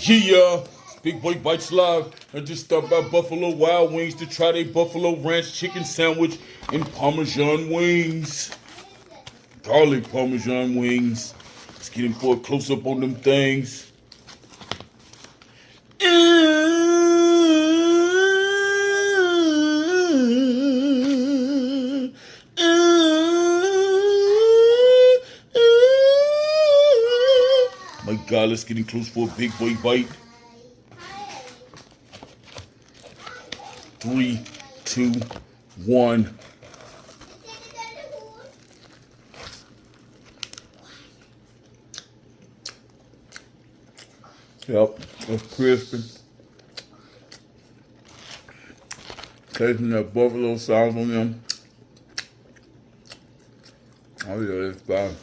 Yeah, it's Big Boy Bites Live. I just stopped by Buffalo Wild Wings to try their Buffalo Ranch chicken sandwich and Parmesan wings. Garlic Parmesan wings. Let's get in for a close up on them things. My God, let's get in close for a big boy bite. 3, 2, 1. Yep, it's crispy. Tasting that buffalo sauce on them. Oh yeah, it's fine.